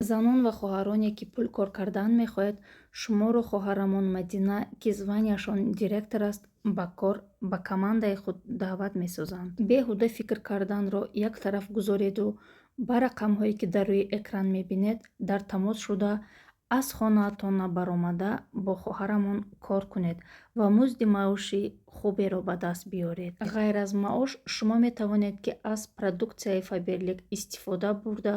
занон ва хоҳароне ки пул кор кардан мехоҳед, шуморо хоҳарамон Мадина, ки званияшон директор аст, ба кор ба командаи худ даъват месозанд. Беҳуда фикр карданро як тараф гузореду ба рақамҳое ки дар рӯи экран мебинед дар тамос шуда, аз хонаатон баромада бо хоҳарамон кор кунед ва музди маоши хуберо ба даст биёред. ғайр аз маош, шумо метавонед ки аз продуксияи Faberlic истифода бурда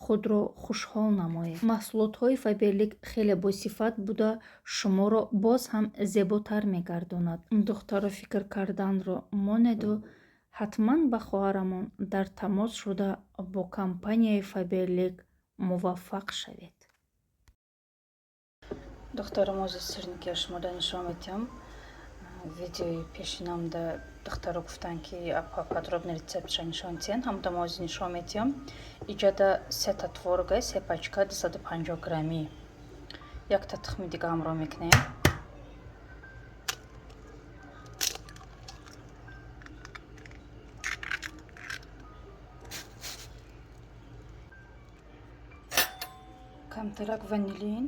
худро хушҳол намоед. маҳсулотҳои Faberlic хеле босифат буда шуморо боз ҳам зеботар мегардонад. духтаро фикр карданро монеду ҳатман ба хоҳарамон дар тамос шуда бо компанияи Faberlic муваффақ шавед. Духтарам, ози сирники я шумода нишон медиҳам. Видеои пешинамда духтаро гуфтанд ки подробный рецептша нишон диҳанд. Ҳамудам ози нишон медиҳам. Иҷада сета творога, се пачка 250 грамми. Якта тухми дига ҳамроҳ мекунем. камтарак ванилин,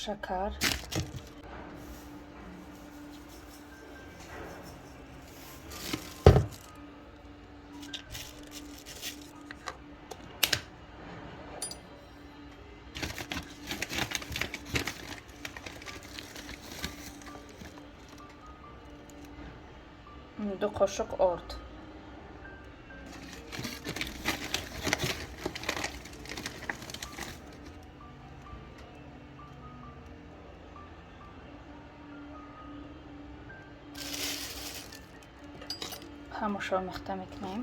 шакар, ду қошуқ орд, ҳамошро омехта мекунем.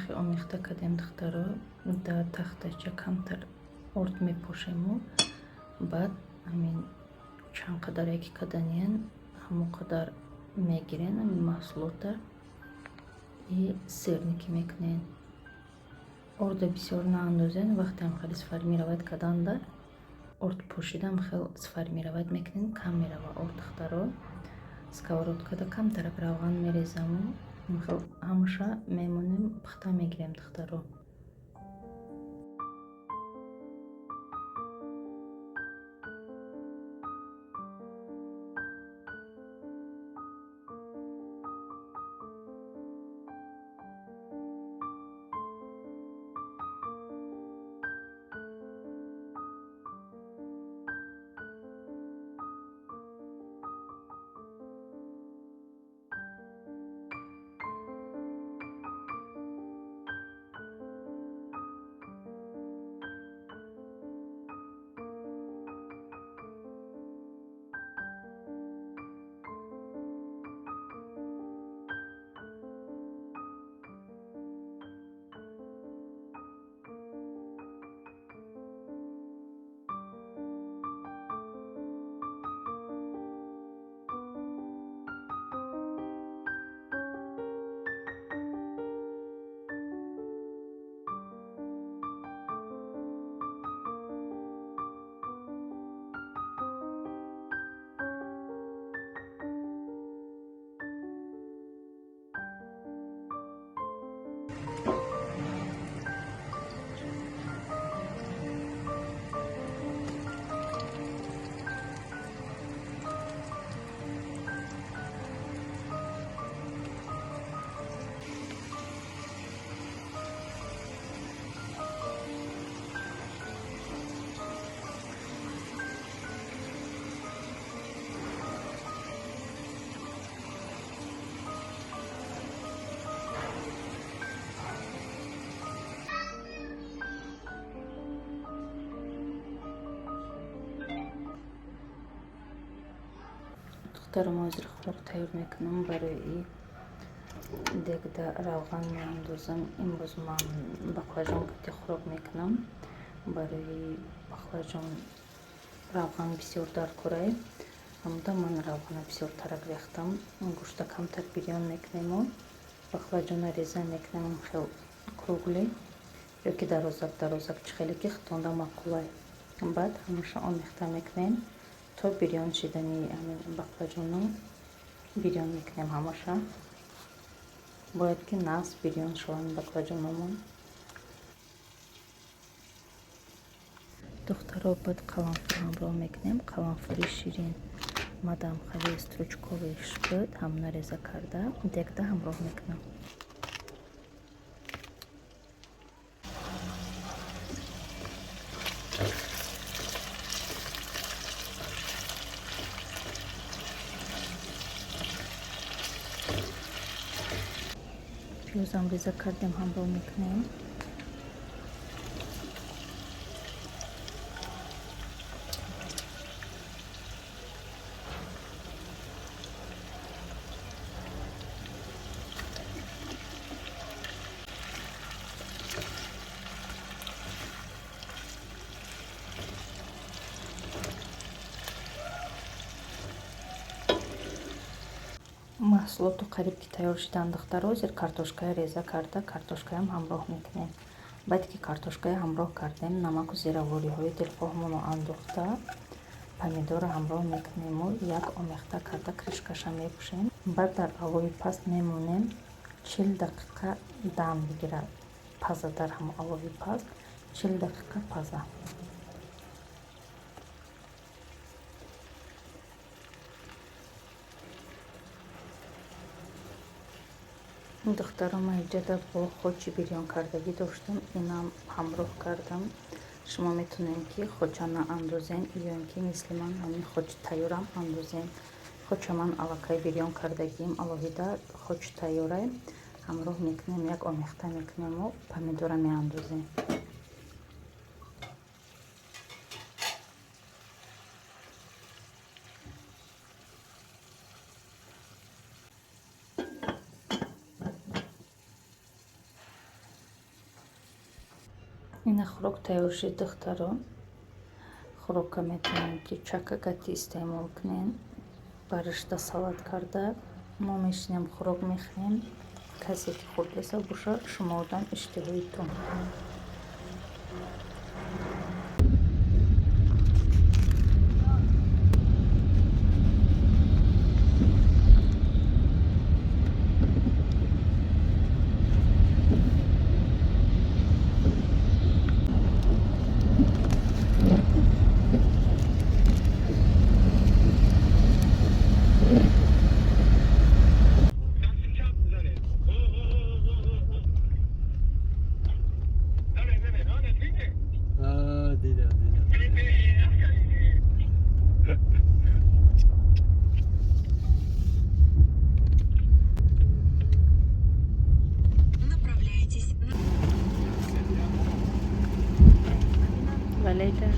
хе омехта кардем духтаро, дар тахтача камтар орд мепошему. баъд ҳамин чанд қадаре ки каданиян ҳамон қадар мегирен ҳамин маҳсулота и сирники мекунен. орда бисёр наандозен, вақте ҳам хеле сформировать карданда орд пошидам хел сформировать мекунен, кам мерава орд духтаро. сковородкада камтарак равған мерезаму хел ҳамаша мемонем, пухта мегирем духтаро. духтарам, ҳозир хӯрок тайёр мекунам. барои дегда равған меандозам. имрӯз ман баклажон кати хӯрок мекунам. барои баклажон равған бисёр даркорай. ҳамда ман равғана бисёр тарак рехтам. гӯшта камтар бирён мекунему. баклажона реза мекунам хел кругле ёки дарозак дарозак, чӣ хеле ки хитонда маъқулай. баъд ҳамаша омехта мекунем. то бирён шидани баклажону бирён мекунем ҳамаша. Бояд ки нағз бирён шаванд баклажонамон. Духтаро бод қаламфур ҳамроҳ мекунем. Қаламфури ширин мадамхави стручковый шпит ҳамна реза карда дегда ҳамроҳ мекунам. пиёзам реза кардем ҳамроҳ мекунем. маҳсулоту қариб ки тайёр шидан духтаро зир картошкая реза карда картошкаям ҳамроҳ мекунем. баъд ки картошкая ҳамроҳ кардем намаку зиравориҳои дилхоҳмонро андохта помидорро ҳамроҳ мекунему як омехта карда кришкаша мепӯшем. баъд дар алои паст мемонем 40 дақиқа дам бигирад. паза дар ҳамон алои паст 40 дақиқа паза. духтарам ҳиҷада бо хочи бирён кардагӣ доштам, инам ҳамроҳ кардам. шумо метунем ки хочана андозен ё ин ки мисли ман ҳамин хоч тайёрам андозен. хоча ман аллакай бирён кардагиим алоҳида хоч тайёрай ҳамроҳ мекунем, як омехта мекунему помидора меандозем. ина хӯрок тайёр шид духтаро. хӯрока метавонем ки чака гатӣ истеъмол кунем. ба ришта салат карда мо мешинем хӯрок мехӯрем. касе ки хурдлеса боша шумордан иштиҳоитон. Валейда.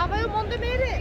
Avval monda beri.